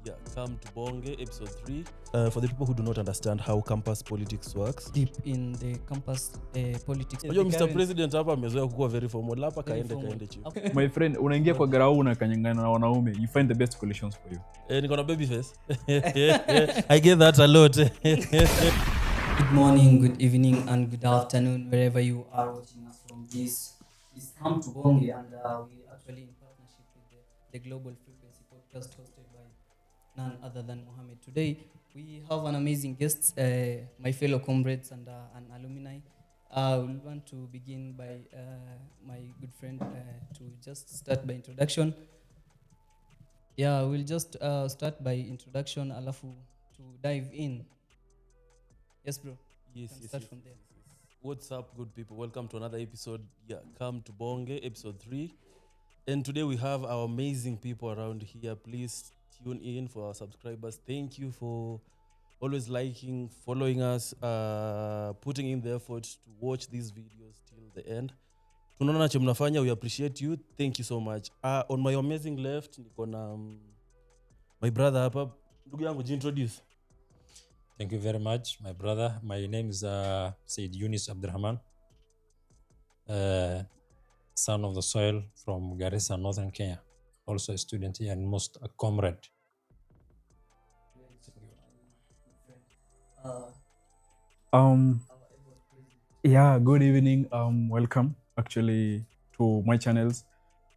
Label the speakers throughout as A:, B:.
A: Kam Tubonge, episode 3. For the people who do not understand how campus politics works.
B: Deep in the campus politics.
A: Unajua Mr. President hapa amezoea kuwa very formal. Hapa kaende chief.
C: My friend, unaingia kwa garau unakanyangana na wanaume. You find the best collisions for you.
A: Niko na baby face. I get that a lot.
B: Good morning, good evening, and good afternoon, wherever you are watching us from. This is Kam Tubonge, and we actually in partnership with the Global Frequency Podcast hosted by none other than Mohammed. Today, we have an amazing guest, my fellow comrades and an alumni. We want to begin by my good friend to just start by introduction. Yeah, we'll just start by introduction, alafu to dive in. Yes, bro.
A: Yes.
B: Start from there.
A: What's up, good people? Welcome to another episode. Kam Tubonge, episode 3. And today we have our amazing people around here. Please tune in for our subscribers. Thank you for always liking, following us, putting in the effort to watch these videos till the end. Tunaona che mnafanya, we appreciate you. Thank you so much. On my amazing left, niko na my brother hapa. Ndugu yangu, introduce.
D: Thank you very much, my brother. My name is Sayid Abdurrahman, son of the soil from Garissa, Northern Kenya. Also a student here and most a comrade.
C: Good evening. Welcome actually to my channels,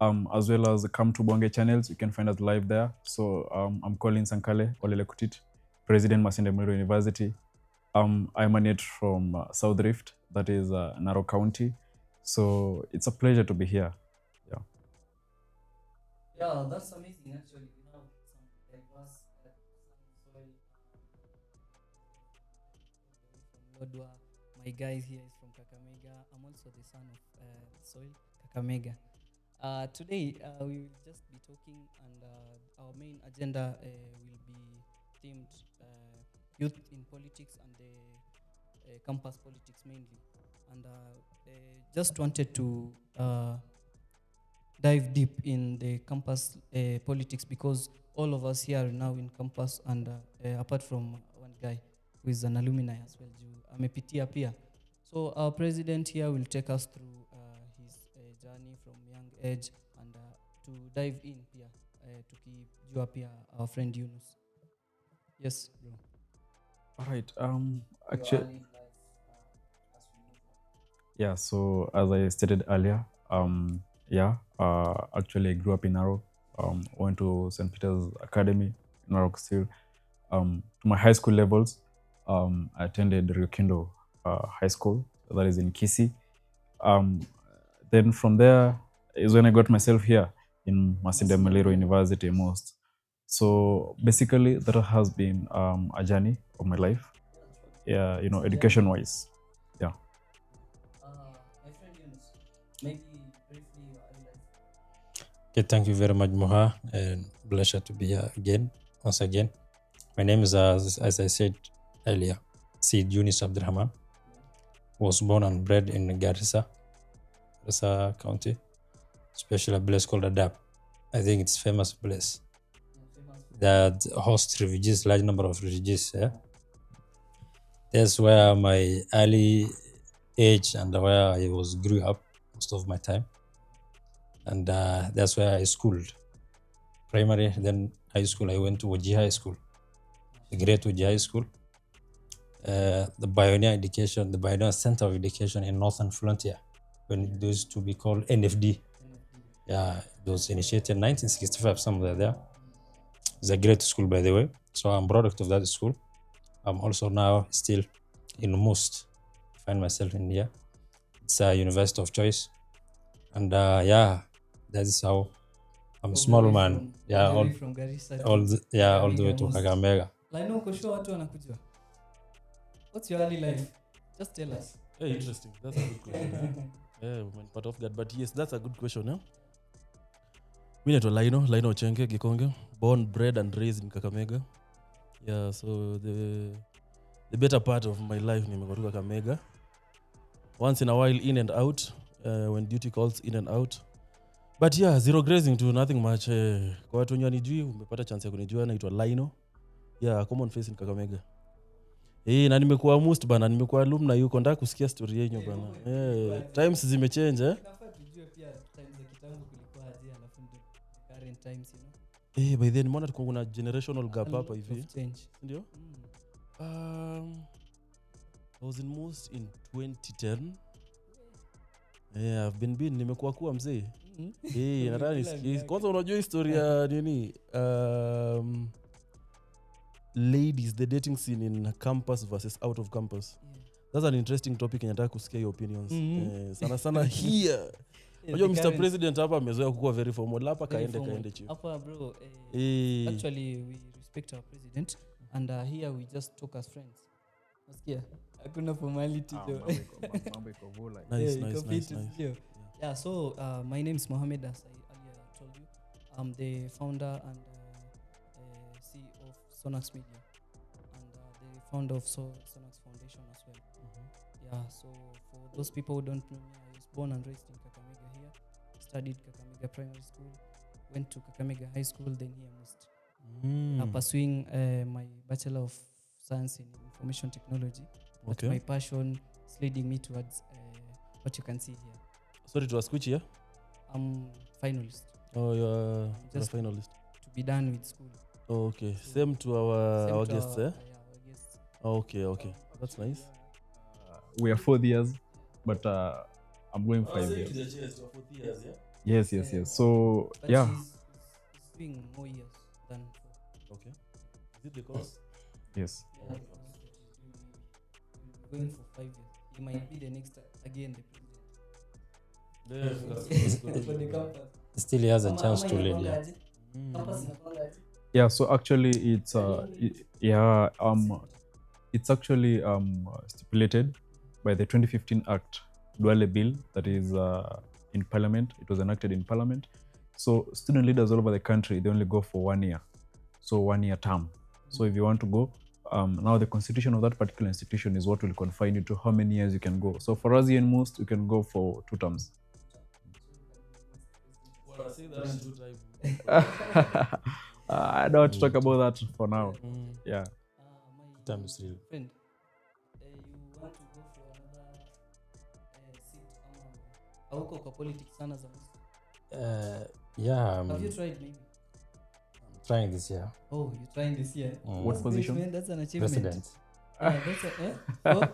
C: as well as the Kam Tubonge channels. You can find us live there. So I'm calling Sankale, Olele Kutit, President Masinde Muliro University. I emanate from South Rift, that is Narok County. So it's a pleasure to be here.
B: Yeah, that's amazing actually. We have some diverse soil from Lodwar. My guy here is from Kakamega. I'm also the son of soil Kakamega. Today we will just be talking, and our main agenda will be themed youth in politics and the campus politics mainly. And just wanted to dive deep in the campus politics, because all of us here are now in campus, and apart from one guy who is an alumni as well, amepitia pia. So our president here will take us through his journey from young age, and to dive in pia tukijua pia our friend Yunus. Yes, bro.
C: All right. Actually, so as I stated earlier, actually I grew up in Narok. Went to St. Peter's Academy in Narok still. To my high school levels, I attended Ryokindo High School, that is in Kisii. Then from there is when I got myself here in Masinde Muliro University MMUST. So basically that has been a journey of my life. Yeah, education wise. Yeah.
B: My friend Yunus, maybe briefly your life.
D: Okay, thank you very much, Moha, and pleasure to be here again, once again. My name is, as I said earlier, Sayid Abdurrahman. Was born and bred in Garissa County, especially a place called Adab. I think it's a famous place that hosts refugees, large number of refugees. Yeah? That's where my early age and where I grew up most of my time. And that's where I schooled. Primary, then high school, I went to Waji High School, the Great Waji High School. The Pioneer Center of Education in Northern Frontier, when it used to be called NFD. Yeah, it was initiated in 1965, somewhere there. It's a great school, by the way. So I'm product of that school. I'm also now still in MMUST. Find myself in here. It's a university of choice. And that is how I'm a small man. Yeah, all the way to Kakamega.
B: What's your early life? Just tell us.
A: Hey, interesting. That's a good question. Went part of that, but yes, that's a good question. Mimi naitwa Laino Chenge Gikonge, born, bred and raised in Kakamega. Yeah, so the better part of my life nimekuwa Kakamega. Once in a while in and out, when duty calls in and out. But yeah, zero grazing to nothing much. Kwa watu wenye wanijui, umepata chance ya kunijua, naitwa Lino. Yeah, common face in Kakamega. Na nimekuwa most bana, nimekuwa alumna yuko ndaka kusikia story yenyu bana. Times zimechange
B: Nafaa tujue pia times za kitambo kulikuwa aje alafu ndio current times, you know.
A: By then nimeona tuko kuna generational gap hapa hivi. Ndio? I was in MMUST in 2010. I've been nimekuwa kuwa mzee. Nataka nisikie. Kwanza unajua historia nini? Ladies, the dating scene in campus versus out of campus. That's an interesting topic and nataka kusikia your opinions. Sana here. Unajua Mr. President hapa amezoea kuwa very formal. Hapa kaende chief.
B: Hapa bro, actually we respect our president and here we just talk as friends. Nasikia? Hakuna formality though.
C: Mambo iko vula.
A: Nice.
B: Yeah, so my name is Mohammed, as I earlier told you. I'm the founder and CEO of Sonax Media and the founder of Sonax Foundation as well. Yeah, so for those people who don't know me, I was born and raised in Kakamega here. Studied Kakamega Primary School, went to Kakamega High School, then here MMUST. Pursuing my Bachelor of Science in Information Technology. But my passion is leading me towards what you can see here.
A: Sorry to ask, which year?
B: I'm finalist.
A: Oh, you're
B: just
A: a finalist.
B: To be done with school.
A: Oh, okay. Same to our guests,
B: Yeah, our guests.
A: Oh, okay. That's nice.
C: We are 4 years, but I'm going 5 years. Yes. So,
B: but
C: yeah.
B: He's doing more years than 4.
A: Okay. Is it the course?
C: Yes.
B: Yeah, going for 5 years. He might be the next again the president. For the campus.
D: Still he has a chance to lead.
C: Yeah, so actually it's it's actually stipulated by the 2015 Act Duale Bill that is in Parliament. It was enacted in Parliament. So student leaders all over the country, they only go for 1 year. So 1 year term. So if you want to go, now the constitution of that particular institution is what will confine you to how many years you can go. So for us here in MMUST, you can go for 2 terms. I don't want to talk about that for now. Yeah.
B: My friend, you want to go for another seat? Hauko kwa politics sana za
D: Yeah.
B: Have you tried maybe?
D: I'm trying this year.
B: Oh, you're trying this year?
C: What position?
B: Man, that's an achievement.
D: President.
B: Yeah,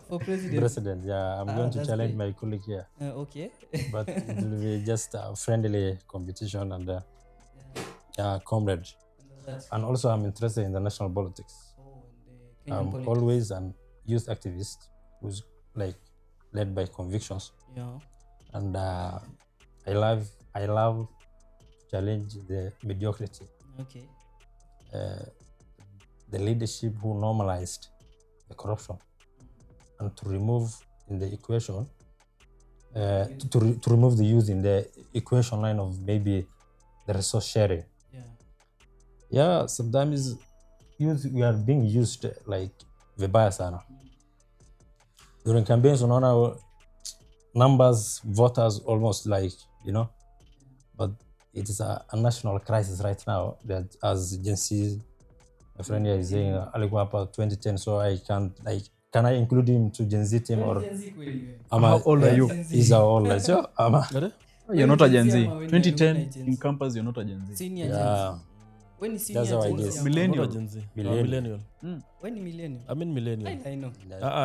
B: for president.
D: President, yeah. I'm going to challenge my colleague here.
B: Okay.
D: But it will be just a friendly competition and comrade. And also I'm interested in the national politics.
B: And the
D: I'm always an youth activist who's like led by convictions.
B: Yeah.
D: And I love to challenge the mediocrity.
B: Okay.
D: The leadership who normalized the corruption and to remove in the equation to remove the youth in the equation line of maybe the resource sharing. Yeah, sometimes we are being used like vibaya sana. During campaigns unaona numbers voters almost like, but it is a national crisis right now that as Gen Z, my friend here is saying alikuwa hapa 2010, so I can't can I include him to Gen Z team or
C: how old are you?
D: He's old. So
C: you're not a Gen Z. 2010 in campus, you're not a Gen Z.
B: Senior
D: yeah.
B: Gen Z. When is senior
D: That's how I
B: Gen Z?
D: guess.
C: Millennial.
A: Gen Z.
D: Millennial.
B: When millennial?
A: I mean millennial.
B: I know.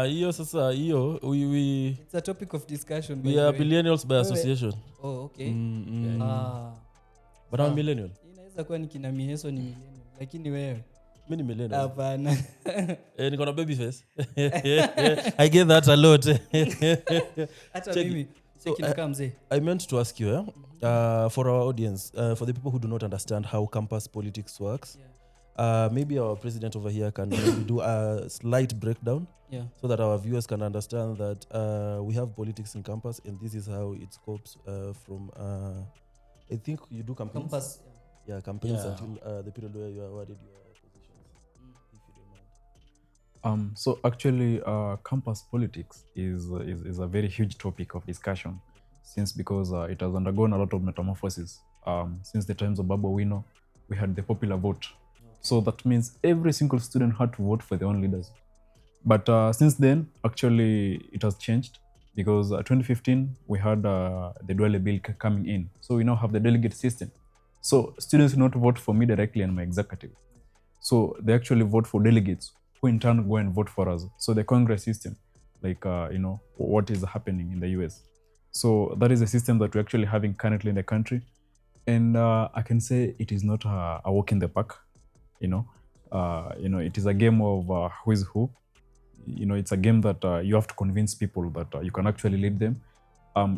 A: Hiyo sasa hiyo we
B: It's a topic of discussion.
A: we are millennials by association.
B: Oh, okay.
A: But I'm millennial.
B: Inaweza kuwa nikina Miheso ni millennial. Lakini wewe
A: Mimi ni millennial.
B: hapana.
A: Niko na baby face. I get that a lot.
B: Hata mimi kama mzee.
A: I meant to ask you for our audience, for the people who do not understand how campus politics works. Maybe our president over here can maybe do a slight breakdown so that our viewers can understand that we have politics in campus and this is how it scopes from I think you do campaigns.
B: Campus.
A: Campaigns until the period where you are awarded your positions. If you don't mind.
C: So actually campus politics is a very huge topic of discussion because it has undergone a lot of metamorphosis since the times of Babu Owino, we had the popular vote. So that means every single student had to vote for their own leaders. But since then, actually, it has changed because 2015, we had the Duale bill coming in. So we now have the delegate system. So students do not vote for me directly and my executive. So they actually vote for delegates who in turn go and vote for us. So the Congress system, like, what is happening in the US. So that is a system that we're actually having currently in the country. And I can say it is not a walk in the park, it is a game of who is who. It's a game that you have to convince people that you can actually lead them.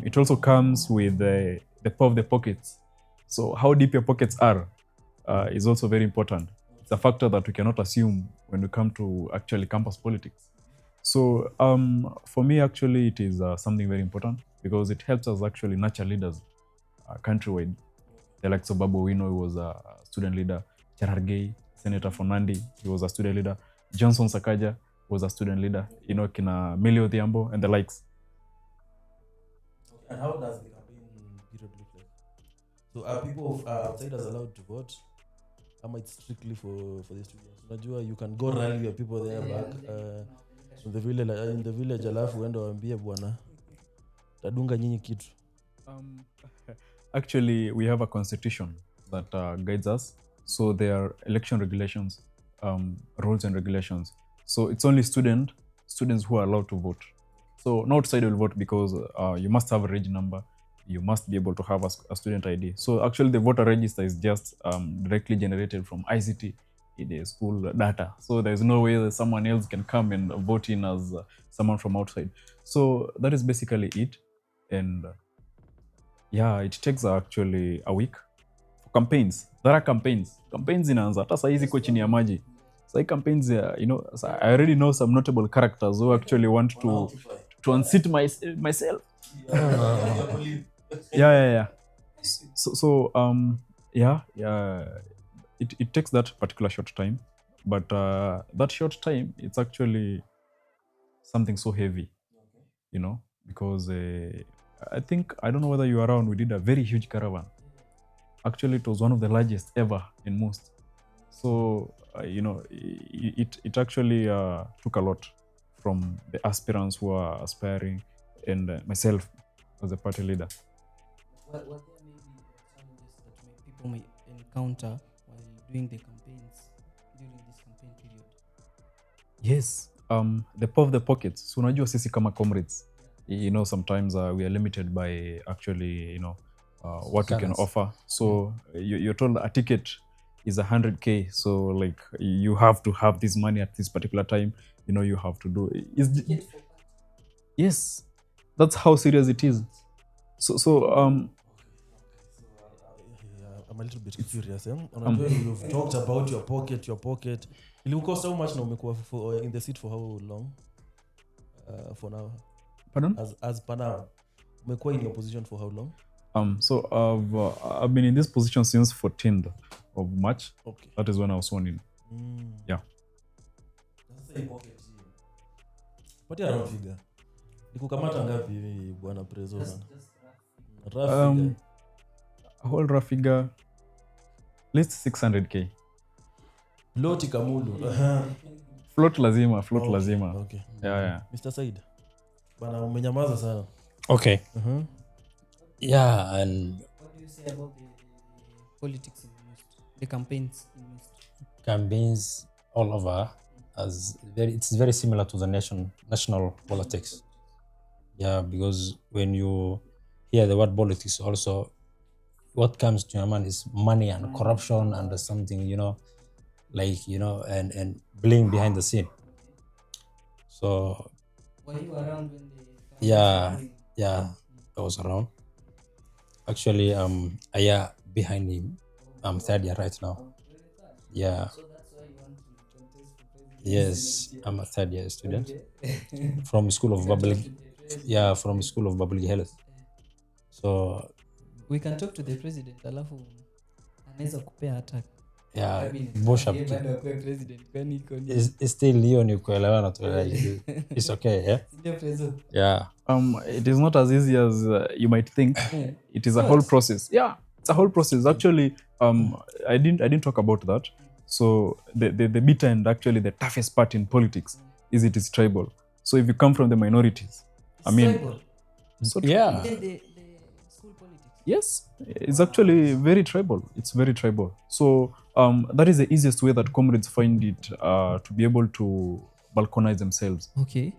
C: It also comes with the power of the pockets. So how deep your pockets are is also very important. It's a factor that we cannot assume when we come to actually campus politics. So for me, actually, it is something very important because it helps us actually nurture leaders countrywide. The likes of Babu Owino, he was a student leader. Cherargei, Senator Fonandi, he was a student leader. Johnson Sakaja was a student leader. Kina Milio Odhiambo and the likes.
A: And how does the campaign period look like? So are people outsiders allowed to vote? Am it strictly for the students? Unajua, you can go rally your people there back in the village alafu uende waambie bwana tadunga nyinyi kitu.
C: Actually, we have a constitution that guides us. So there are election regulations, rules and regulations. So it's only students who are allowed to vote. So no outsider will vote because you must have a reg number. You must be able to have a student ID. So actually the voter register is just directly generated from ICT in the school data. So there's no way that someone else can come and vote in as someone from outside. So that is basically it. And it takes actually a week for campaigns. There are campaigns inaanza hata saizi kwa chini ya maji. So campaigns, I already know some notable characters who actually want to unseat myself. Yeah. So it takes that particular short time, but that short time, it's actually something so heavy, because I don't know whether you were around, we did a very huge caravan. Actually, it was one of the largest ever in MMUST. So, it actually took a lot from the aspirants who are aspiring and myself as a party leader.
B: What there may be challenges that people may encounter while doing the campaigns during this campaign period?
C: Yes, the power of the pockets. So unajua sisi kama comrades, sometimes we are limited by actually, what we can offer. So you're told a ticket is 100K. So like you have to have this money at this particular time. You have to do. Yes, that's how serious it is. So
A: I'm a little bit curious. You've talked about your pocket. It will cost how much now? Umekuwa in the seat for how long? For now.
C: Pardon?
A: As per now, umekuwa in your position for how long?
C: So I've been in this position since 14th of March.
A: Okay.
C: That is when I was sworn in. Yeah.
A: What are round figure? Nikukamata ngapi hivi bwana Prezo bana?
C: A whole rough figure, at least 600K.
A: Loti kamulu.
C: Float lazima.
A: Okay.
C: Yeah.
A: Mr. Sayid. Bana umenyamaza sana.
D: Okay. Yeah, and
B: What do you say about the politics in MMUST, the campaigns in MMUST?
D: campaigns all over it's very similar to the national politics. Yeah, because when you hear the word politics, also what comes to your mind is money and corruption and something, and bling behind the scene. So
B: Were you around when the
D: yeah, I was around. Actually, a year behind him. I'm third year right now. Yeah.
B: So that's why you want to contest for president?
D: Yes, I'm a third year student from School of Public. Yeah, from School of Public Health. So
B: We can talk to the president alafu anaweza kupea hata
D: yeah, push up.
B: bado kwa president kwani iko ni
D: It's still hiyo ni kuelewana tu. It's okay, yeah.
B: ndio prezo.
D: Yeah.
C: It is not as easy as you might think. It is a whole process. Yeah. It's a whole process. Actually, I didn't talk about that. So the bitter and actually the toughest part in politics is it is tribal. So if you come from the minorities, I mean,
B: Tribal.
C: so
D: Yeah.
B: Even the school politics.
C: yes, it's actually very tribal. It's very tribal. So that is the easiest way that comrades find it to be able to balkanize themselves
B: Okay.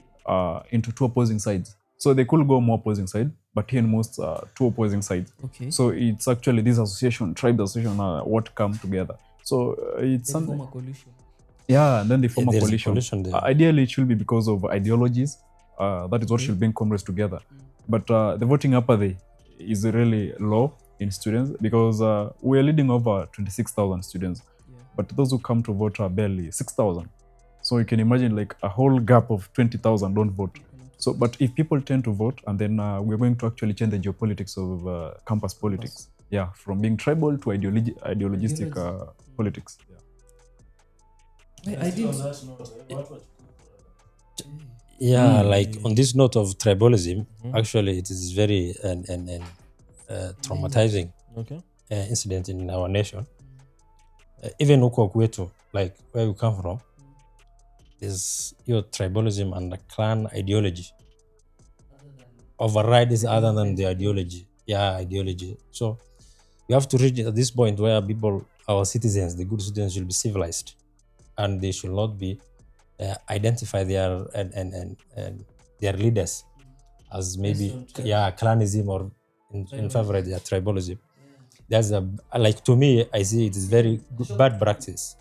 C: into two opposing sides. So they could go more opposing side, but here in most two opposing sides.
B: Okay.
C: So it's actually this association, tribe association, what come together. So it's
B: They
C: something.
B: form a coalition.
C: Yeah, and then they form a
D: there's a
C: coalition.
D: coalition there.
C: Ideally, it should be because of ideologies. That is what should bring comrades together. But the voting apathy is really low in students because we are leading over 26,000 students.
B: Yeah.
C: But those who come to vote are barely 6,000. So you can imagine like a whole gap of 20,000 don't vote. So, but if people tend to vote, and then we're going to actually change the geopolitics of campus politics. Yeah, from being tribal to ideologistic politics. Yeah.
B: I did.
D: Yeah, like on this note of tribalism, actually it is very traumatizing
A: Okay.
D: incident in our nation. Even huko kwetu, like where we come from, is your tribalism and the clan ideology overrides other than the ideology. Yeah, ideology. So we have to reach at this point where people, our citizens, the good citizens, should be civilized, and they should not be identify their and their leaders as maybe clanism or in favor of their tribalism. That's a, like, to me, I see it is very bad practice.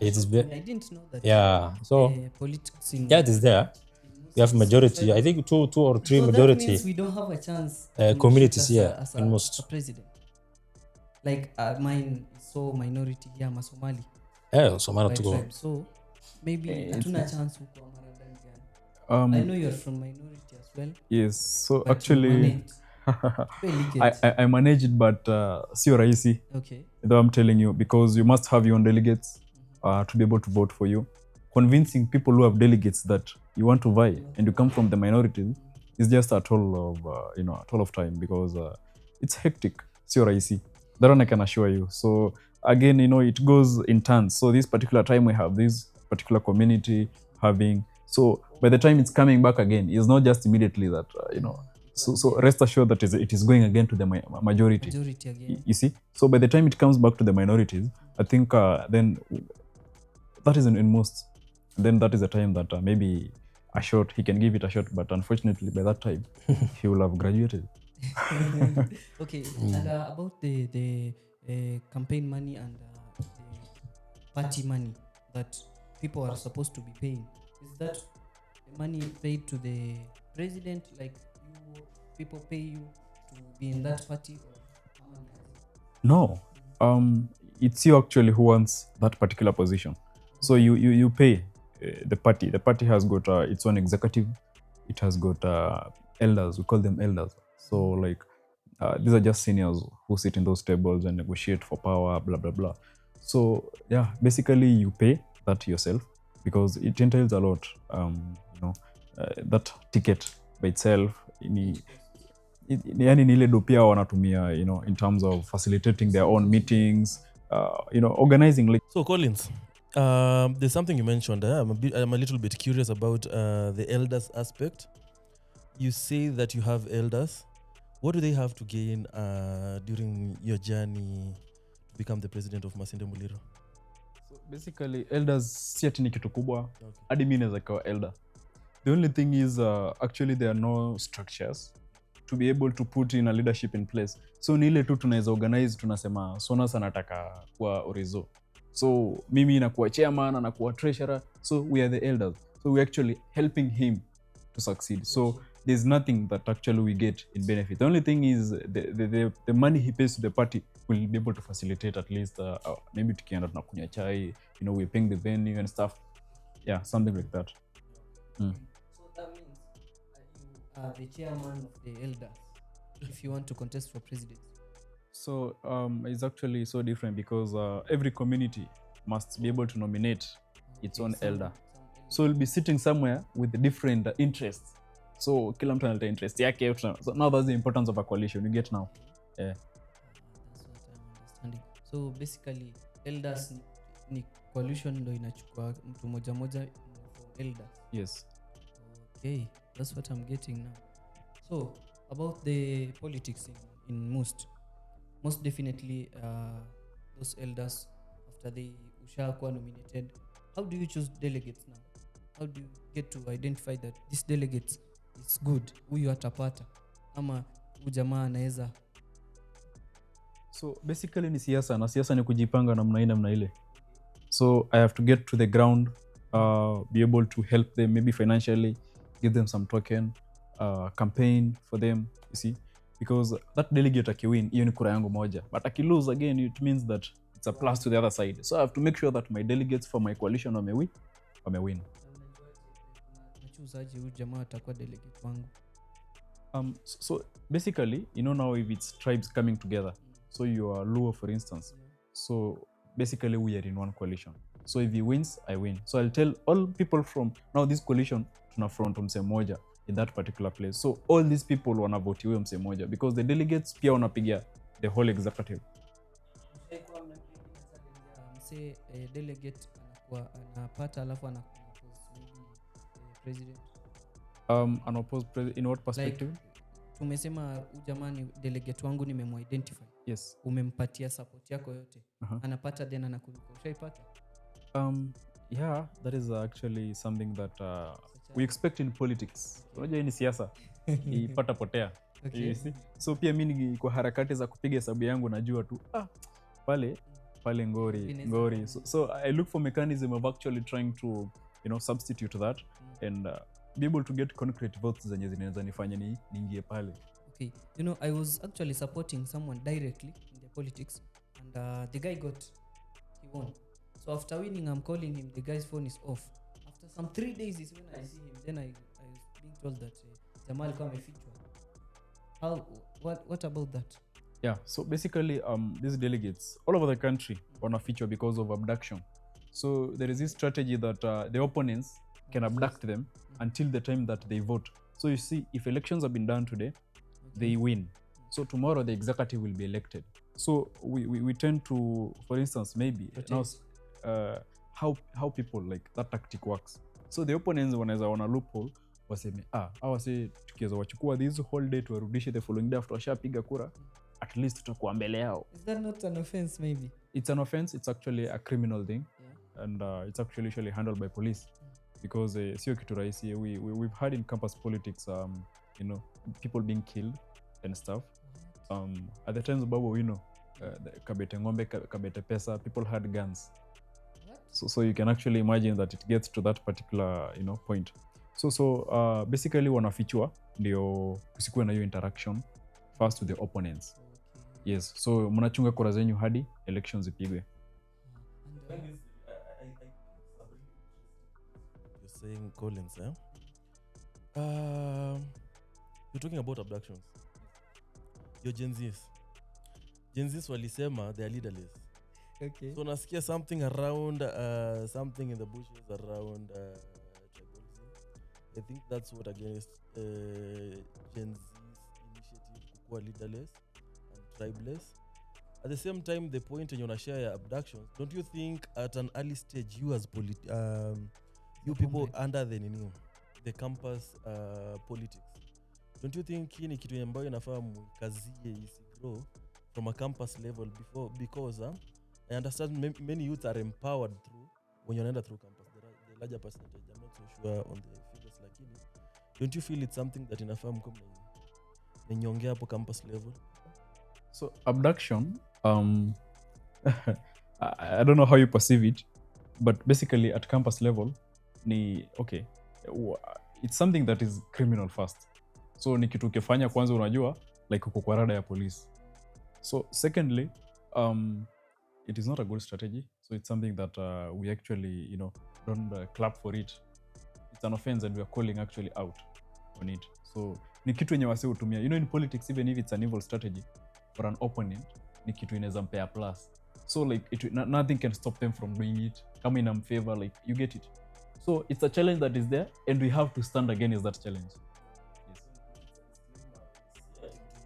D: It is
B: I didn't know that.
D: yeah. So
B: Politics in
D: yeah, it is there. We have majority. I think two or three
B: so
D: majority
B: that means we don't have a chance.
D: communities
B: as
D: here
B: as
D: in most.
B: a president. Like mine is so minority here, Masomali.
D: Somali
B: By
D: to go.
B: tribe. So maybe hatuna chance huko mara ndani gani. I know you are from minority as well.
C: Yes. So
B: But
C: actually,
B: you manage.
C: I manage it, but sio rahisi.
B: Okay.
C: Though I'm telling you, because you must have your own delegates to be able to vote for you. Convincing people who have delegates that you want to vie and you come from the minorities is just a toll of time, because it's hectic. Sio rahisi. That one I can assure you. So again, it goes in turns. So this particular time we have this particular community having. So by the time it's coming back again, it's not just immediately that So rest assured that it is going again to the majority.
B: Majority again.
C: You see. So by the time it comes back to the minorities, I think then that is in most. Then that is the time that maybe he can give it a shot. But unfortunately, by that time, he will have graduated.
B: Okay. And about the campaign money and the party money that people are supposed to be paying, is that the money paid to the president, like people pay you to be in that party? Or
C: No, it's you actually who wants that particular position. So you pay the party. The party has got its own executive. It has got elders. We call them elders. So like these are just seniors who sit in those tables and negotiate for power, blah blah blah. So yeah, basically you pay that yourself because it entails a lot. That ticket by itself. Yani ni ile do pia wanatumia in terms of facilitating their own meetings, organizing like.
A: So Collins, there's something you mentioned. I'm a little bit curious about the elders aspect. You say that you have elders. What do they have to gain during your journey to become the president of Masinde Muliro?
C: So basically elders si ati ni kitu kubwa. Hadi mimi naweza kuwa elder. The only thing is actually there are no structures to be able to put in a leadership in place. So ni ile tu tunaweza organize, tunasema Sonas anataka kuwa Orizo. So mimi nakuwa chairman, anakuwa treasurer. So we are the elders. So we're actually helping him to succeed. So there's nothing that actually we get in benefit. The only thing is the money he pays to the party will be able to facilitate at least maybe tukienda tunakunywa chai, we're paying the venue and stuff. Yeah, something like that.
B: So that means you are the chairman of the elders if you want to contest for president.
C: So it's actually so different because every community must be able to nominate its own elder. So we'll be sitting somewhere with different interests. So kila mtu analeta interest yake. So now that's the importance of a coalition. You get now. Yeah.
B: So basically elders ni coalition ndo inachukua mtu moja moja from elders.
C: Yes.
B: Okay, that's what I'm getting now. So about the politics in most definitely those elders after they ushakuwa nominated, how do you choose delegates now? How do you get to identify that this delegates is good, huyu atapata ama ujamaa anaweza?
C: So basically ni siasa, na siasa ni kujipanga namna hii namna ile. So I have to get to the ground, be able to help them maybe financially, give them some token, campaign for them, you see, because that delegate akiwin, hiyo ni kura yangu moja, but akilose again, it means that it's a plus to the other side. So I have to make sure that my delegates for my coalition wamewin.
B: Nachuzaje huyu jamaa atakuwa delegate wangu?
C: So basically, now if it's tribes coming together, so you are Luo for instance, so basically we are in one coalition. So if he wins, I win. So I'll tell all people from now this coalition tuna front mse moja in that particular place. So all these people wana vote huyo mse moja because the delegates pia wanapigia the whole executive.
B: Mse delegate anakuwa anapata alafu anakuwa president.
C: Unopposed president in what perspective?
B: Like, tumesema ujamani delegate wangu nimemidentify.
C: Yes.
B: Umempatia support yako yote. Anapata then anakuruka. Ushaipata?
C: Yeah, that is actually something that we expect in politics. Unajua ni siasa. Ipata potea.
B: Okay.
C: So pia mimi kwa harakati za kupiga hesabu yangu najua tu pale ngori. So I look for mechanism of actually trying to substitute that and be able to get concrete votes zenye zinaweza nifanya niingie pale.
B: Okay, I was actually supporting someone directly in the politics and the guy he won. So after winning, I'm calling him, the guy's phone is off. After some 3 days is when I see him, then I was being told that Jamal kama amefichwa. What about that?
C: Yeah, so basically these delegates all over the country wana feature because of abduction. So there is this strategy that the opponents can abduct them until the time that they vote. So you see, if elections have been done today, they win. So tomorrow the executive will be elected. So we tend to, for instance, maybe now how people like that tactic works. So the opponents wanaweza wana loophole waseme awase tukiweza wachukua this whole day tuwarudishe the following day after washapiga kura, at least tutakuwa mbele yao.
B: Is that not an offense maybe?
C: It's an offense. It's actually a criminal thing. And it's actually usually handled by police because sio kitu rahisi. We've had in campus politics people being killed and stuff. At the times babu kabete ngombe kabete pesa, people had guns. So you can actually imagine that it gets to that particular point. So basically wanafichua ndio kusikuwe na hiyo interaction first with the opponents. Okay. Yes, so mnachunga kura zenyu hadi elections ipigwe.
A: You're saying Collins, eh? You're talking about abductions. Your Gen Zs walisema they are leaderless.
B: Okay.
A: So nasikia something around something in the bushes around tribalism. I think that's what against Gen Z's initiative kukuwa leaderless and tribeless. At the same time, the point when you share your abductions, don't you think at an early stage you as you people under the campus politics, don't you think hii ni kitu ambayo inafaa mkazie grow from a campus level because I understand many youth are empowered through when you're through campus, the larger percentage. I'm not so sure on the figures, lakini don't you feel it's something that inafaa mko mnyongea hapo campus level?
C: So abduction, I don't know how you perceive it, but basically at campus level it's something that is criminal first. So ni kitu ukifanya kwanza unajua like uko kwa rada ya police. So secondly, it is not a good strategy. So it's something that we actually don't clap for it. It's an offense and we are calling actually out on it. So ni kitu yenye wase utumia. In politics, even if it's an evil strategy for an opponent, ni kitu inaweza mpea plus. So like nothing can stop them from doing it. Come in favor, like you get it. So it's a challenge that is there and we have to stand against that challenge.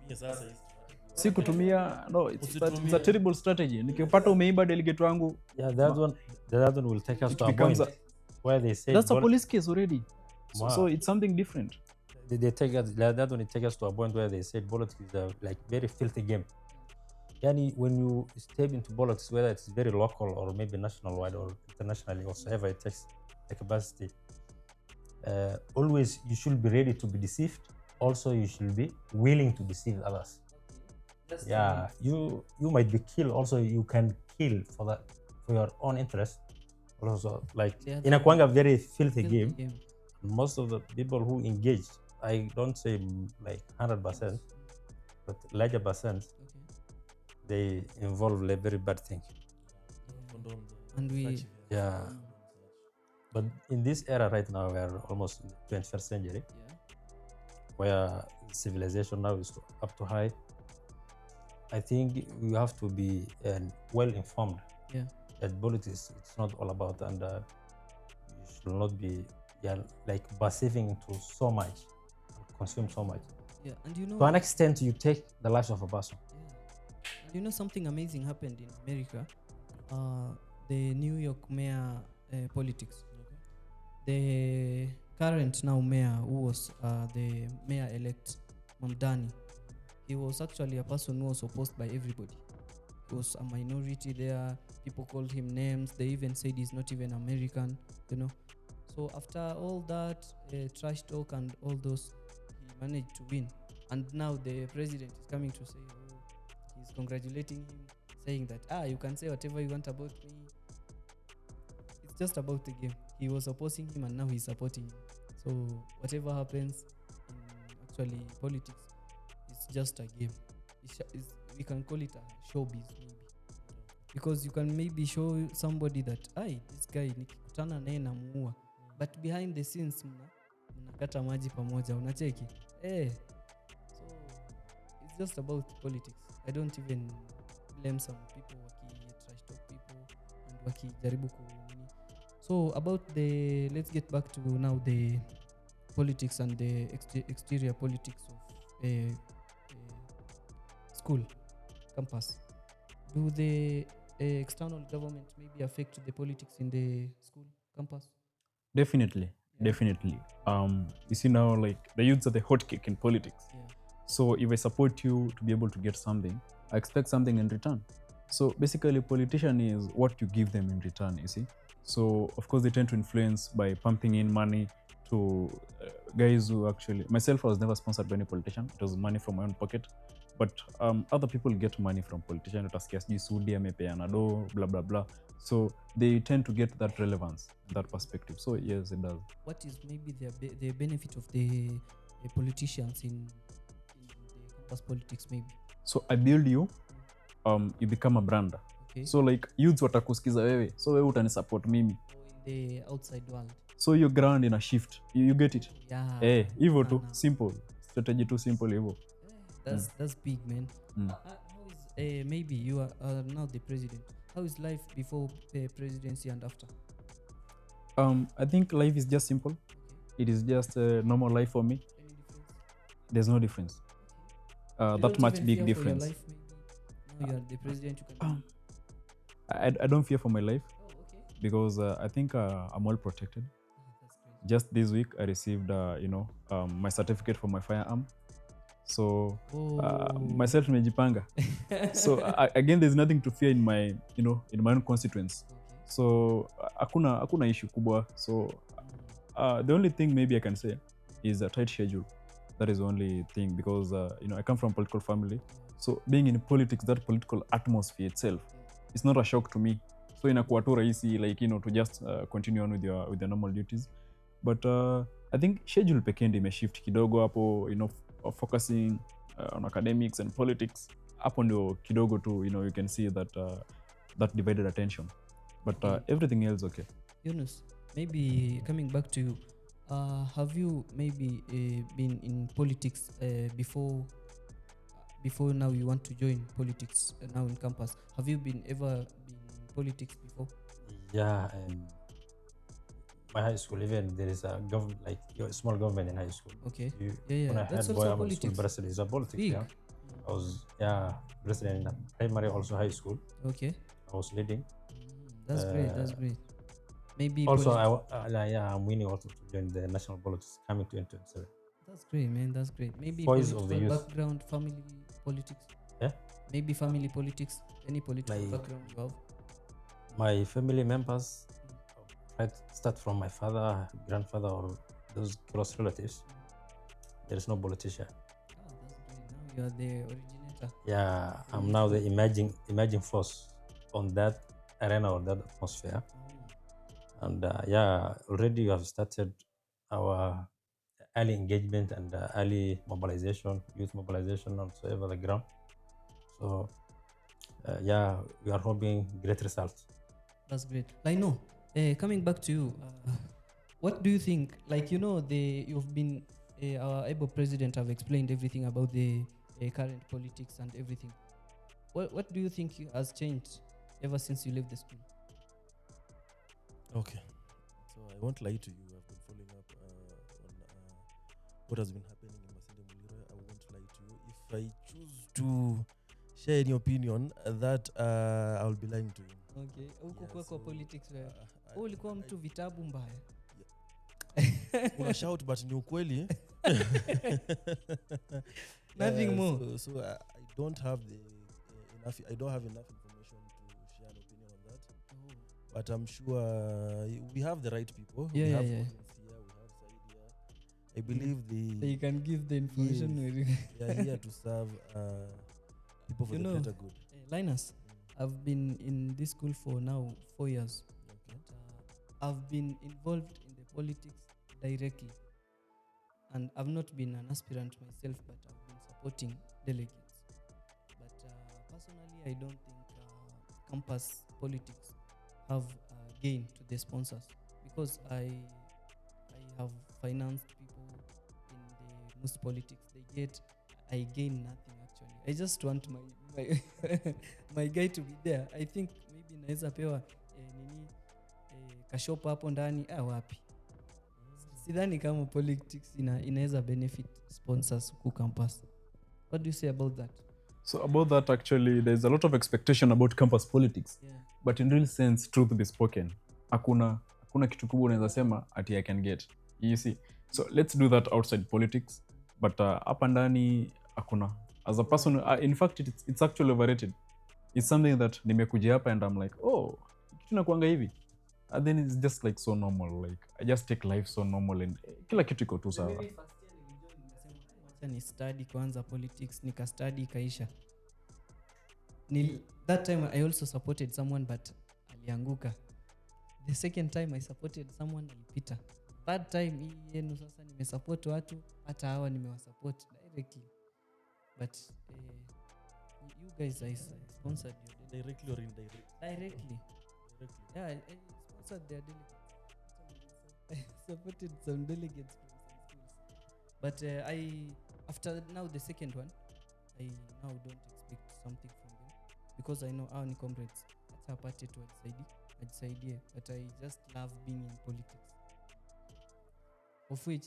C: Yes. si kutumia no, it's a
A: Usitumie.
C: terrible strategy. Nikipata umeiba delegate wangu,
D: Yeah, the other one will take us
C: it
D: to a
C: becomes
D: point where they say
C: that's a police case already.
D: Wow.
C: So it's something different.
D: they take us that one. It take us to a point where they said politics is a like very filthy game. Yani, when you step into politics, whether it's very local or maybe national wide or internationally, whatsoever it takes the capacity, always you should be ready to be deceived. Also, you should be willing to deceive others. Yeah, you might be killed. Also, you can kill for your own interest. Also, like in a Kwanga, very filthy game. Most of the people who engage, I don't say like 100%, but larger percent, they involve a very bad thing.
B: And we
D: Yeah. But in this era right now, we are almost in the 21st century, where civilization now is up to high. I think you have to be well informed.
B: Yeah.
D: That politics, it's not all about, and you should not be like perceiving into so much, consume so much.
B: Yeah, and you know,
D: to an extent, you take the life of a person.
B: Yeah. And you know, something amazing happened in America. The New York mayor politics. The current now mayor, who was the mayor-elect, Mamdani, he was actually a person who was opposed by everybody. He was a minority there. People called him names. They even said he's not even American, you know. So after all that trash talk and all those, he managed to win. And now the president is coming to say, he's congratulating him, saying that, you can say whatever you want about me. It's just about the game. He was opposing him and now he's supporting him. So whatever happens in actually politics, it's just a game. We can call it a showbiz maybe. Because you can maybe show somebody that, this guy nikikutana naye namuua. But behind the scenes, mnakata maji pamoja, unacheki. So it's just about politics. I don't even blame some people trash talk people and wakijaribu kunini. So about let's get back to now the politics and the exterior politics of school, campus. Do the external government maybe affect the politics in the school campus?
C: Definitely. You see now, like, the youths are the hot cake in politics. So if I support you to be able to get something, I expect something in return. So basically, politician is what you give them in return, you see. So of course they tend to influence by pumping in money to guys who actually, myself, I was never sponsored by any politician. It was money from my own pocket. But other people get money from politicians. Utasikia sijui Sudi amepeana do, blah blah blah. So they tend to get that relevance, that perspective. So yes, it does.
B: What is maybe the benefit of the politicians in the campus politics maybe?
C: So I build you, you become a brander.
B: Okay.
C: So like youths watakusikiza wewe, so wewe utanisupport mimi.
B: In the outside world.
C: So your ground in a shift. You get it?
B: Yeah.
C: Hivyo tu, simple. Strategy too simple hivyo.
B: That's big, man. How is maybe you are now the president? How is life before the presidency and after?
C: I think life is just simple. It is just a normal life for me.
B: Any difference?
C: There's no difference. That much big difference.
B: Life, maybe? Now you are the president. You can.
C: I don't fear for my life.
B: Okay.
C: Because I think I'm well protected.
B: That's great.
C: Just this week I received my certificate for my firearm. So myself nimejipanga. So again, there's nothing to fear in my own constituents.
B: Okay.
C: So hakuna issue kubwa. So the only thing maybe I can say is a tight schedule. That is the only thing, because I come from a political family. So being in politics, that political atmosphere itself, it's not a shock to me. So inakuwa tu rahisi, to just continue on with your normal duties. But I think schedule pekee ndio imeshift kidogo hapo, focusing on academics and politics. Hapo ndio kidogo tu, you can see that divided attention. But everything else okay.
B: Yunus, maybe coming back to you, have you maybe been in politics before now you want to join politics now in campus? Have you ever been in politics before?
D: Yeah, and my high school, even there is a government, like small government in high school.
B: Okay.
D: When I
B: That's
D: heard
B: also
D: boy, I'm a school
B: politics.
D: president, it's a politics.
B: Big.
D: Yeah. I was president in the primary, also high school.
B: Okay.
D: I was leading.
B: That's great. That's great. Maybe
D: Also,
B: politics.
D: I'm winning also to join the national politics coming 2027.
B: That's great, man. That's great. Maybe
D: Voice of the
B: political
D: youth.
B: background, family politics.
D: Yeah.
B: Maybe family politics. Any political
D: Like-
B: background you have?
D: My family members, right, start from my father, grandfather, or those close relatives. There is no politician.
B: That's great. Now you are the originator.
D: Yeah, I'm now the emerging force on that arena or that atmosphere. And already we have started our early engagement and early mobilization, youth mobilization on whatever the ground. So we are hoping great results.
B: That's great. Like no, coming back to you, what do you think? Like you've been our able president have explained everything about the current politics and everything. What do you think has changed ever since you left the school?
A: Okay. So I won't lie to you. I've been following up on what has been happening in Masinde Muliro. I won't lie to you. If I choose to share any opinion, that I'll be lying to you.
B: Okay. Huko
A: Yeah,
B: kwa
A: so,
B: politics wewe.
A: I-
B: Ulikuwa mtu vitabu mbaya.
A: Una shout but ni ukweli.
B: Nothing more.
A: So I don't have enough. I don't have enough information to share an opinion on that. But I'm sure we have the right people.
B: Yeah,
A: we
B: yeah,
A: have
B: yeah.
A: Collins here, we have Sayid here. I believe
B: So you can give the information.
A: they are here to serve people for
B: You
A: the
B: know,
A: greater good.
B: Linus, I've been in this school for now 4 years.
A: Okay.
B: But, I've been involved in the politics directly. And I've not been an aspirant myself, but I've been supporting delegates. But personally, I don't think campus politics have gain to the sponsors, because I have financed people in the most politics. I gain nothing actually. I just want my my guy to be there. I think maybe naweza pewa nini kashopa hapo ndani wapi. Sidhani kama politics inaweza benefit sponsors ku campus. What do you say about that?
C: So about that, actually, there's a lot of expectation about campus politics.
B: Yeah.
C: But in real sense, truth be spoken, hakuna kitu kubwa unaweza sema ati I can get. You see? So let's do that outside politics. But hapa ndani hakuna. As a person, in fact, it's actually overrated. It's something that nimekuja hapa and I'm like, oh, kitu nakuanga hivi. And then it's just like so normal. Like I just take life so normal and kila kitu iko tu sawa.
B: Acha ni study kwanza politics, nika study kaisha. That time I also supported someone but alianguka. The second time I supported someone alipita. Third time hii yenu sasa nimesupport watu, hata hawa nimewasupport directly. But you guys I sponsored you
A: Directly or indirectly?
B: directly. Yeah, I sponsored their delegates. I supported some delegates from some schools. But after now the second one, I now don't expect something from them, because I know our ni comrades. Hata apate tu ajisaidie. But I just love being in politics. Of which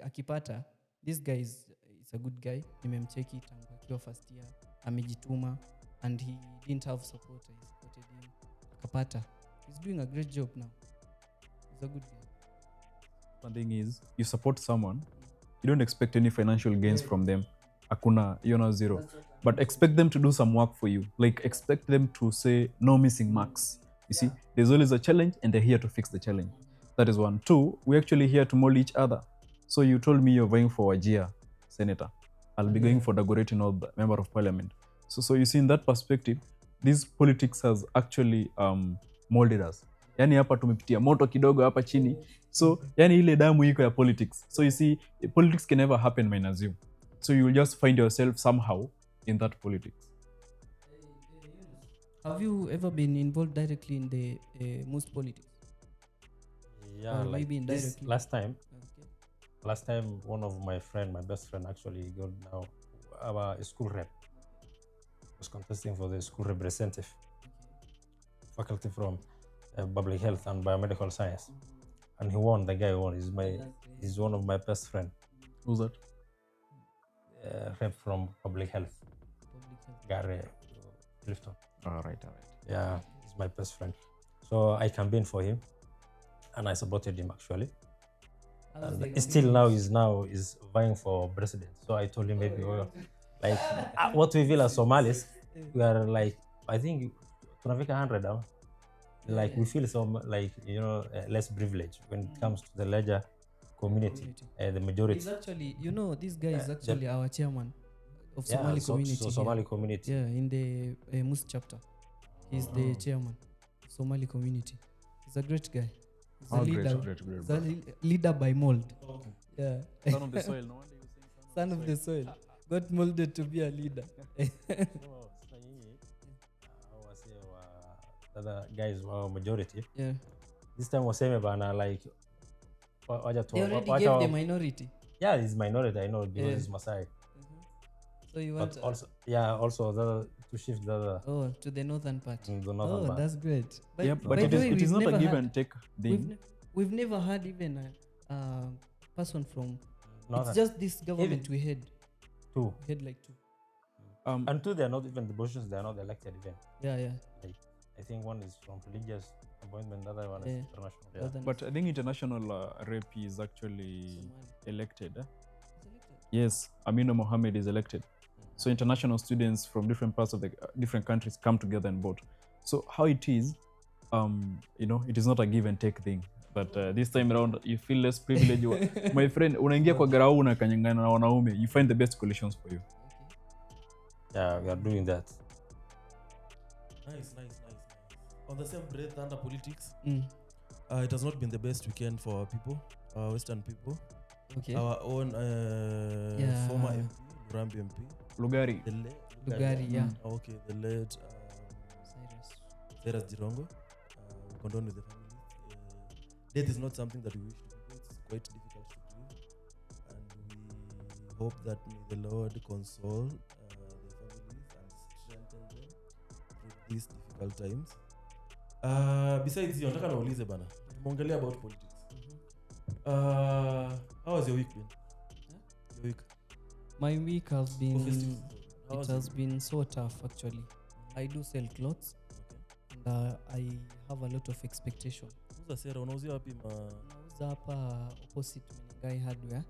B: akipata, this guy is a good guy. Nimemcheki tangu akiwa first year, amejituma, and he didn't have support. I supported him. Akapata. He's doing a great job now. He's a good guy.
C: One thing is, you support someone, you don't expect any financial gains from them. Hakuna, zero. But expect them to do some work for you. Like expect them to say no missing marks. You see, there's always a challenge and they're here to fix the challenge. That is one. Two, we're actually here to mold each other. So you told me you're vying for Wajir senator. I'll be going for Dagoretti North member of parliament. So you see, in that perspective, this politics has actually molded us. Yani hapa tumepitia moto kidogo hapa chini. So yani ile damu iko ya politics. So you see, politics can never happen minus you. So you will just find yourself somehow in that politics.
B: Have you ever been involved directly in the most politics?
D: Yeah,
B: Or
D: like
B: maybe
D: this
B: indirectly?
D: last time one of my best friend actually got now our school rep was contesting for the school representative faculty from public health and biomedical science, and he won. The guy won. He's one of my best friend.
C: Who's that?
D: rep from public health,
B: Public health.
D: Gary Clifton.
C: All right.
D: Yeah, he's my best friend. So I campaigned for him, and I supported him actually.
B: How's
D: And
B: the
D: still
B: experience?
D: now is vying for president. So I told him maybe like what we feel as Somalis, we are like I think tunafika 100 like we feel so like less privileged when it comes to the larger community, the majority.
B: He's actually, this guy is actually our chairman of Somali community.
D: So Somali community.
B: Yeah, in the MUST chapter. He's the chairman of Somali community. He's a great guy. He's a leader.
C: Great.
B: He's a leader by mold. Yeah.
C: Son of the soil. No wonder you saying
B: Son of the soil. Got molded to be a leader.
D: The other guys were majority.
B: Yeah.
D: This time waseme bana like
B: They already gave the minority.
D: Yeah, he's minority, I know, because he's Masai.
B: So you want
D: But also to shift the other
B: to the northern part.
D: the northern part.
B: That's great. But,
C: Yep, but
B: by
C: it
B: the way,
C: is
B: we've
C: not a
B: never
C: give
B: had-
C: and take thing.
B: We've never had even a person from.
D: Northern.
B: It's just this government we had.
D: Two.
B: We had like two.
D: And two, they are not even the Bosnians, they are not elected even.
B: Yeah.
D: Like I think one is from religious appointment, the other one is international. Yeah.
B: Other than
C: But I think international rep is actually
B: Somali.
C: elected.
B: He's elected.
C: Yes, Amino Mohammed is elected. So international students from different parts of the different countries come together and vote. So how it is, it is not a give and take thing. But this time around, you feel less privileged. My friend, unaingia kwa garau unakanyangana na wanaume, you find the best coalitions for you.
D: Yeah, we are doing that.
A: Nice. On the same breath, under politics,
B: Mm.
A: it has not been the best weekend for our people, our Western people.
B: Okay.
A: Our own former MP, Lurambi MP.
C: Lugari.
A: The late
B: Lugari, yeah.
A: Okay, the late Cyrus Jirongo. We condone with the family. Death is not something that we wish to do. It's quite difficult to grieve. And we hope that may the Lord console the families and strengthen them through these difficult times. Besides hiyo, nataka naulize bana. Tumeongelea about politics. How was your week been? Your week?
B: My week has been.
A: How was
B: It has been so tough actually. I do sell clothes.
A: Okay.
B: And I have a lot of expectation.
A: Uza sera, unauzia wapi ma?
B: Nauza hapa opposite Menengai Hardware. Yeah.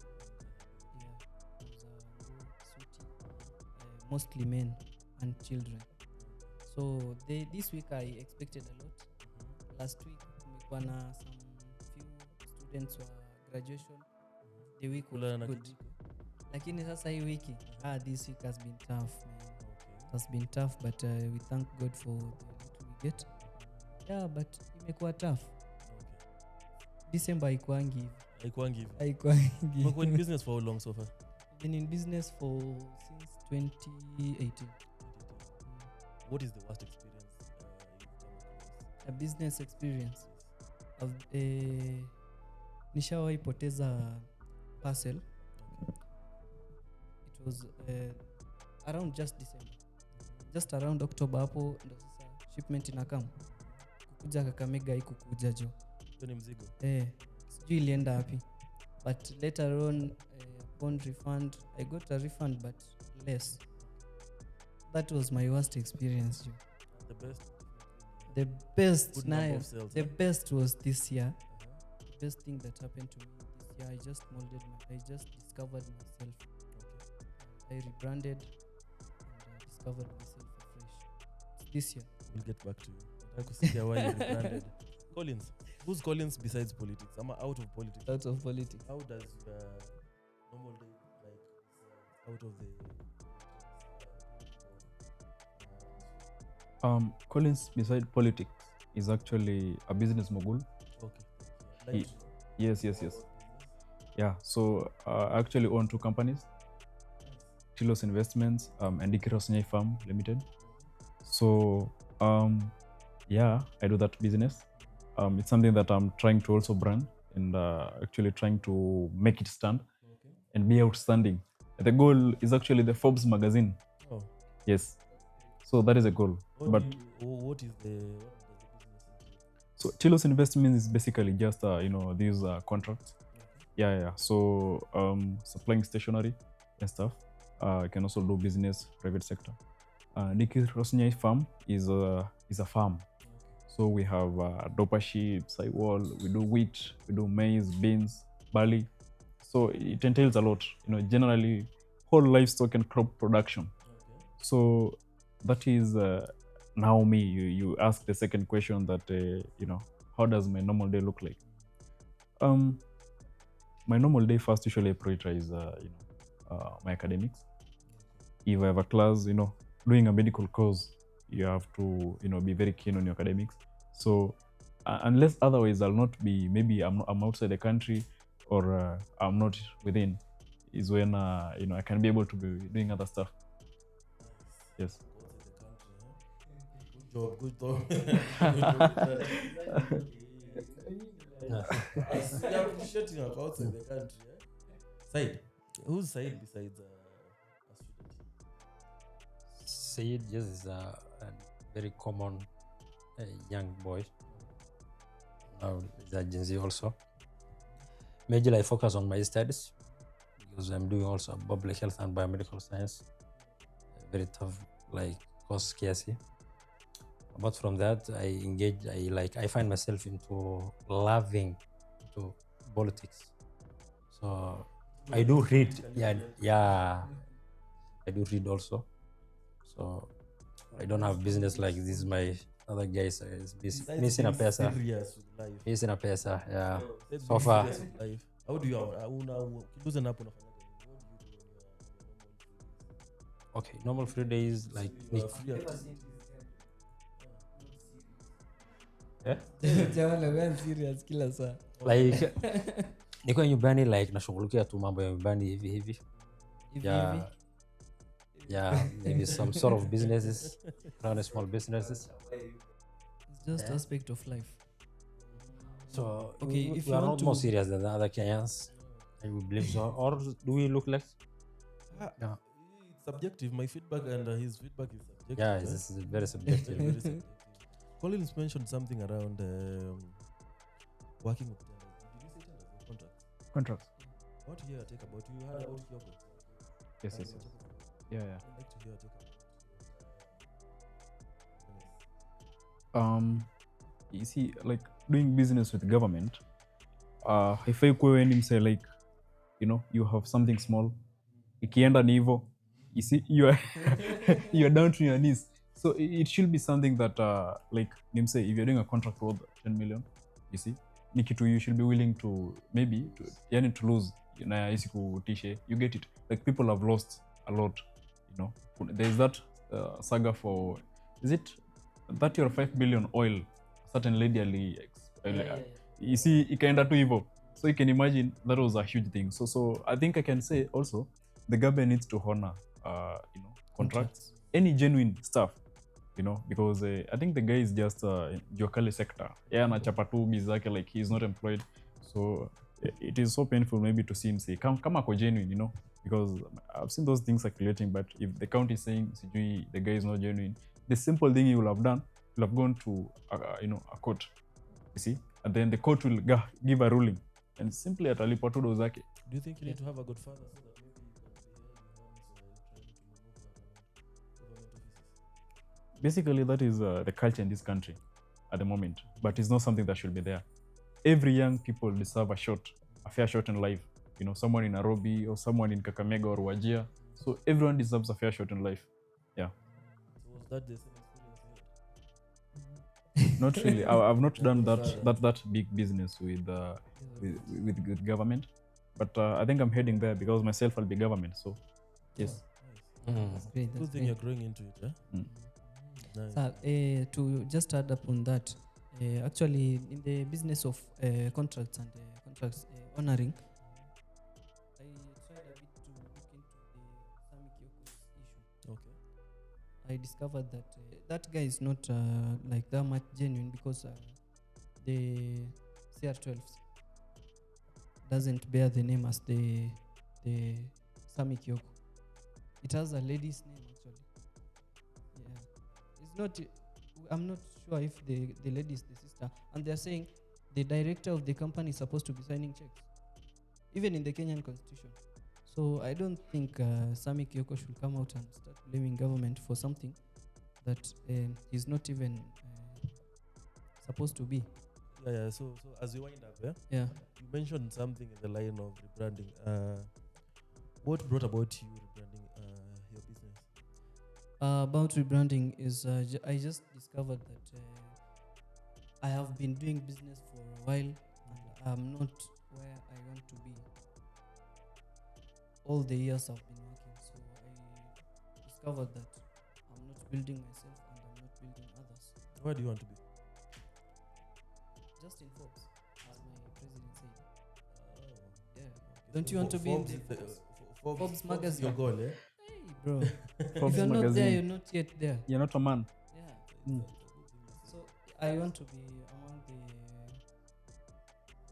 B: Nauza nguo, suti, mostly men and children. So this week I expected a lot. Last week kumekuwa na some few students wa graduation. The week was good. Lakini sasa hii wiki, this week has been tough, man. It has been tough, but we thank God for the little we get. Yeah, but imekuwa tough. December haikuangi hivi. Haikuangi.
A: Umekuwa in business for how long so far?
B: Been in business since 2018.
A: What is the worst experience you've come across?
B: A business experience. Nishawahi poteza parcel. It was around just December. Just around October hapo ndo sasa shipment inakam. Kukuja Kakamega haikukuja jo.
A: Hiyo ni mzigo.
B: Sijui ilienda wapi. But later on upon refund, I got a refund but less. That was my worst experience. The best
A: Good number of sales,
B: the best was this year. The best thing that happened to me this year, I just discovered myself. I rebranded and discovered myself afresh. This year.
A: We'll get back to you. I could see why you rebranded. Collins. Who's Collins besides politics? I'm out of politics.
B: Out of politics.
A: How does normal day out of the
C: Collins, beside politics, is actually a business mogul.
A: Okay.
C: Yes. Yeah, so I actually own two companies, Tilos Investments and Ikiros Nyai Farm Limited. So, I do that business. It's something that I'm trying to also brand and actually trying to make it stand and be outstanding. The goal is actually the Forbes magazine.
A: Oh.
C: Yes. So that is a goal.
A: What is the business?
C: So Tilos Investments is basically just these contracts. Yeah. So supplying stationery and stuff. I can also do business, private sector. Niki Rosnyai farm is a farm. So we have dopa sheep, wall. We do wheat, we do maize, beans, barley. So it entails a lot. Generally whole livestock and crop production. So that is now me. You ask the second question that how does my normal day look like? My normal day first usually I prioritize my academics. If I have a class, doing a medical course, you have to be very keen on your academics. So unless otherwise I'll not be, maybe I'm outside the country or I'm not within, is when I can be able to be doing other stuff. Yes.
A: Good job. You're appreciating of outside the country. Sayid, who's Sayid besides a student?
D: Sayid just is a very common young boy. Now he's a Gen Z also. Majorly I focus on my studies because I'm doing also public health and biomedical science. Very tough course scarcity. Apart from that, I find myself into loving to politics. So I do read. Yeah. I do read also. So I don't have business like this. My other guys is missing a pesa.
A: Serious with life.
D: Missing a pesa. Yeah.
A: Let's
D: So
A: be
D: far.
A: serious with life. How do you lose an apple?
D: Okay, normal free days like
A: You are free at
B: Jamani, wewe serious kila saa.
D: like niko nyumbani like nashughulikia tu mambo ya nyumbani hivi
B: Hivi
D: yeah, maybe some sort of businesses, run small businesses.
B: It's just aspect of life.
D: So
B: Okay, if
D: we
B: you
D: are
B: want
D: not
B: to
D: more serious than the other Kenyans. I would believe so. Or do we look like? Yeah.
A: It's subjective. My feedback and his feedback is subjective.
D: Yeah, this is very subjective.
A: Very subjective. Collins mentioned something around working with tenders. Did you say tenders or contracts?
C: Contracts.
A: I want to hear a take about you heard about Kyoko.
C: Yes. Yeah.
A: I'd like to hear a take about
C: You see, like doing business with government, if I go and say like, you have something small, ikienda ni hivyo, you see, you're down to your knees. So it should be something that like nimse, if you're doing a contract worth 10 million, you see, nikitu you should be willing to maybe to lose na isi kutishe, you get it. Like people have lost a lot, there's that saga for, is it 30 or 5 billion oil a certain lady you see ikaenda tu hivyo. So you can imagine that was a huge thing. So I think I can say also the government needs to honor contracts, any genuine stuff, because I think the guy is just juakali sector. Yeah, anachapa tu bizi zake, like he is not employed. So it is so painful maybe to see him say kama ako genuine, because I've seen those things circulating. But if the county is saying sijui the guy is not genuine, the simple thing he will have done, will have gone to a court, you see, and then the court will give a ruling and simply atalipa tu do zake.
A: Do you think you need to have a good father so that maybe you can behave in harm's way trying to maneuver around government offices?
C: Basically, that is the culture in this country at the moment, but it's not something that should be there. Every young people deserve a fair shot in life. Someone in Nairobi or someone in Kakamega or Wajir. So everyone deserves a fair shot in life. Yeah.
A: So was that the same experience you had?
C: Not really. I've not done that big business with government, but I think I'm heading there because myself I'll be government. So yes.
B: That's great.
A: Good thing you're growing into it, eh? Nice.
B: So, to just add up on that, actually, in the business of contracts and contracts honoring, I tried a bit to look into the Sami Kyoko's issue.
A: Okay.
B: I discovered that that guy is not like that much genuine because the CR12s doesn't bear the name as the Sami Kyoko. It has a lady's name actually. Yeah, it's not. I'm not sure if the lady is the sister, and they're saying the director of the company is supposed to be signing checks, even in the Kenyan constitution. So I don't think Sami Kyoko should come out and start blaming government for something that he's not even supposed to be.
A: Yeah. So as we wind up,
B: Yeah.
A: you mentioned something in the line of rebranding. What brought about you rebranding your business?
B: About rebranding is I just discovered that I have been doing business for a while and I'm not where I want to be. All the years I've been working, so I discovered that I'm not building myself and I'm not building others.
A: Where do you want to be?
B: Just in Forbes, as my president said. Yeah.
A: Okay.
B: Don't
A: So
B: you want to be in
A: Forbes
B: the
A: is the-
B: Forbes
A: Forbes
B: magazine?
A: Your goal, eh?
B: Hey, bro.
C: Forbes
B: If you're not there,
C: magazine.
B: you're not yet there.
C: You're not a man.
B: Yeah.
C: Mm.
B: So I want to be among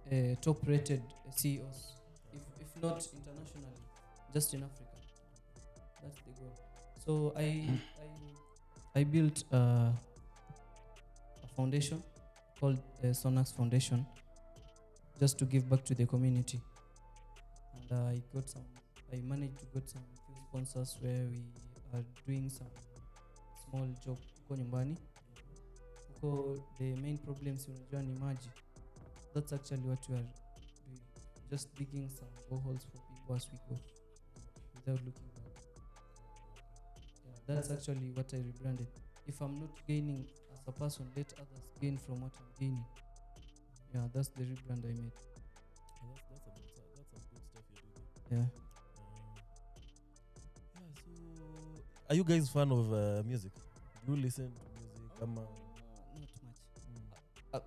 B: the top-rated CEOs, if not internationally, just in Africa. That's the goal. So I built a foundation called Sonax Foundation, just to give back to the community. And I managed to get some few sponsors where we are doing some small job huko nyumbani. Huko the main problems unajua ni maji. That's actually what we are doing. Just digging some boreholes for people as we go without looking back. Yeah, that's actually what I rebranded. If I'm not gaining as a person, let others gain from what I'm gaining. Yeah, that's the rebrand I made.
A: That's some good stuff you're doing.
B: Yeah.
A: So are you guys fan of music? Do you listen to music?
B: Not much.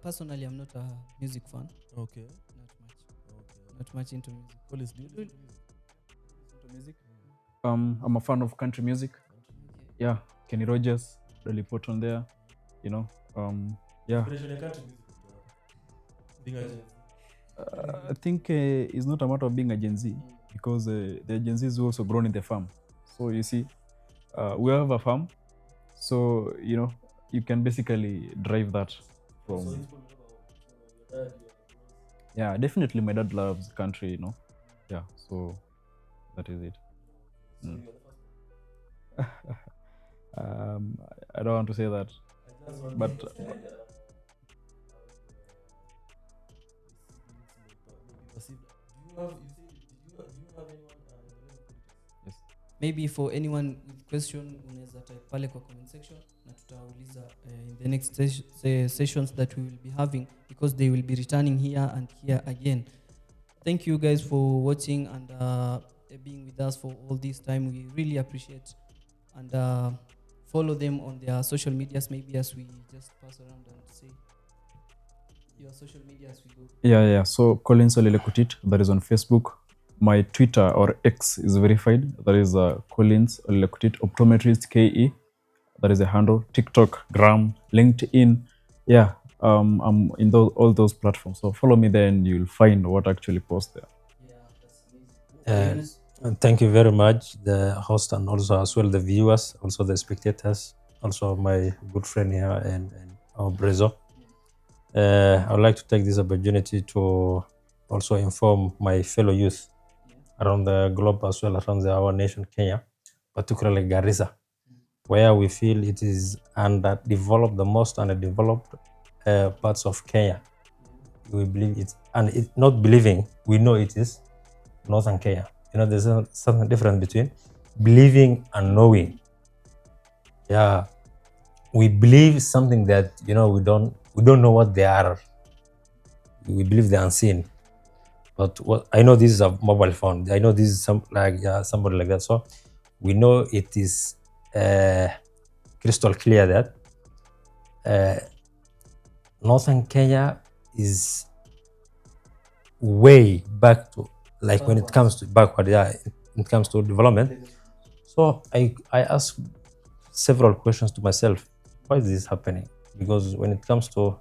B: Personally, I'm not a music fan.
A: Okay.
B: Not much into music.
A: Collins, do you listen to music?
C: Listen to music? I'm a fan of country music. Yeah, Kenny Rogers, Dolly Parton there. You know, yeah.
A: Inspiration ya country music. Being a Gen Z.
C: I think it's not a matter of being a Gen Z because the Gen Z is also grown in the farm. So you see, we have a farm, so you know you can basically drive that from. Yeah, definitely, my dad loves country. You know, yeah. So that is it. Mm. I don't want to say that, but yes.
B: Maybe for anyone with question, unaweza type pale kwa comment section na tutauliza in the next sessions that we will be having, because they will be returning here and here again. Thank you guys for watching and being with us for all this time. We really appreciate, and follow them on their social medias, maybe as we just pass around and say your social media as we go.
C: Yeah. So Collins Olelekutit, that is on Facebook. My Twitter or X is verified. That is Collins Olelekutit Optometrist KE. That is a handle. TikTok, Gram, LinkedIn. Yeah, I'm in all those platforms. So follow me there and you'll find what I actually post there.
B: Yeah, that's amazing.
D: And thank you very much, the host, and also as well the viewers, also the spectators, also my good friend here and our Brezo. I would like to take this opportunity to also inform my fellow youth around the globe as well, around our nation, Kenya, particularly Garissa, where we feel it is underdeveloped, the most underdeveloped parts of Kenya. We believe it's, and it, not believing, we know it is Northern Kenya. You know, there's a certain difference between believing and knowing. Yeah, we believe something that, you know, we don't know what they are. We believe the unseen. But what I know, this is a mobile phone. I know this is somebody like that. So we know it is crystal clear that Northern Kenya is way back to, like, when it comes to backward, when it comes to development. So I asked several questions to myself. Why is this happening? Because when it comes to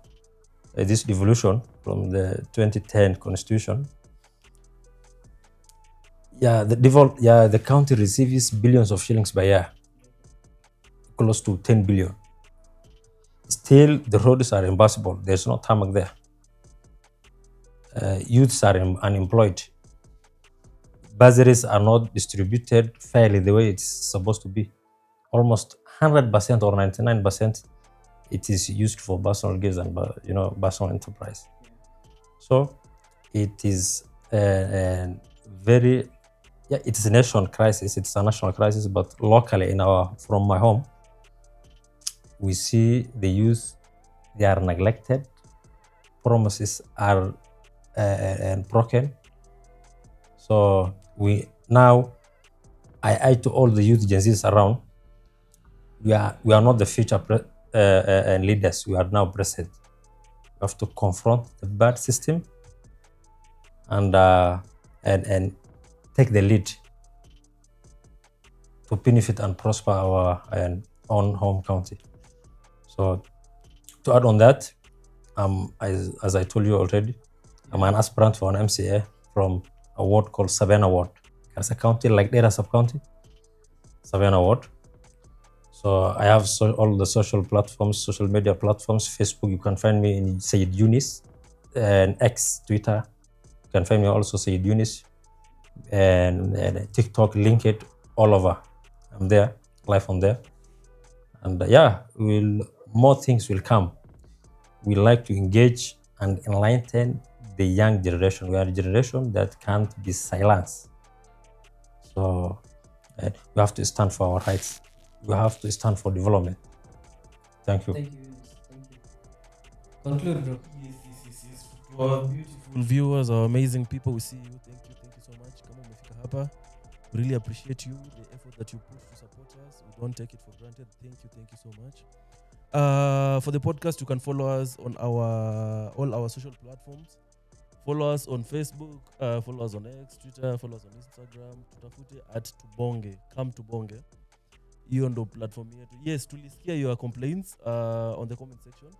D: this devolution from the 2010 constitution, the county receives billions of shillings by year, close to 10 billion. Still, the roads are impassable. There's no tarmac there. Youths are unemployed. bursaries are not distributed fairly the way it's supposed to be. Almost 100% or 99% it is used for personal gifts and personal enterprise. So it is a very it is a national crisis. It's a national crisis, but locally from my home, we see the youth, they are neglected, promises are broken. So I to all the youth Gen Zs around, we are not the future leaders. We are now present. We have to confront the bad system and take the lead to benefit and prosper our own home county. So to add on that, as I told you already, I'm an aspirant for an MCA from a ward called Sabena Ward. It's a county like Dera sub-county, Sabena Ward. So I have all the social media platforms. Facebook, you can find me in Sayid Yunis, and X, Twitter, you can find me also Sayid Yunis, and TikTok, LinkedIn, all over. I'm there, live on there. And more things will come. We like to engage and enlighten the young generation. We are a generation that can't be silenced. So we have to stand for our rights. We have to stand for development. Thank you.
B: Thank you. Thank you. Conclude, bro.
A: Yes. To our beautiful viewers, our amazing people, we see you. Thank you so much. Kama umefika hapa, we really appreciate you, the effort that you put to support us. We don't take it for granted. Thank you so much. For the podcast, you can follow us on all our social platforms. Follow us on Facebook, follow us on X, Twitter, follow us on Instagram. Tutafute at Tubonge, Kam Tubonge. Hiyo ndo platform yetu. Yes, tulisikia your complaints on the comment section.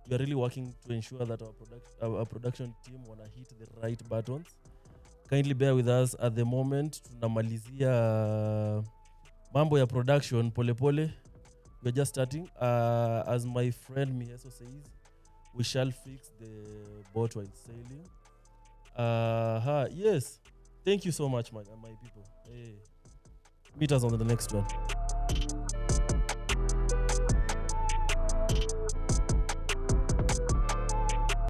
A: We are really working to ensure that our production team wanna hit the right buttons. Kindly bear with us at the moment. Tunamalizia mambo ya production pole. We're just starting. As my friend Miheso says, we shall fix the boat while sailing. Yes. Thank you so much, my people. Hey. Meet us on the next one.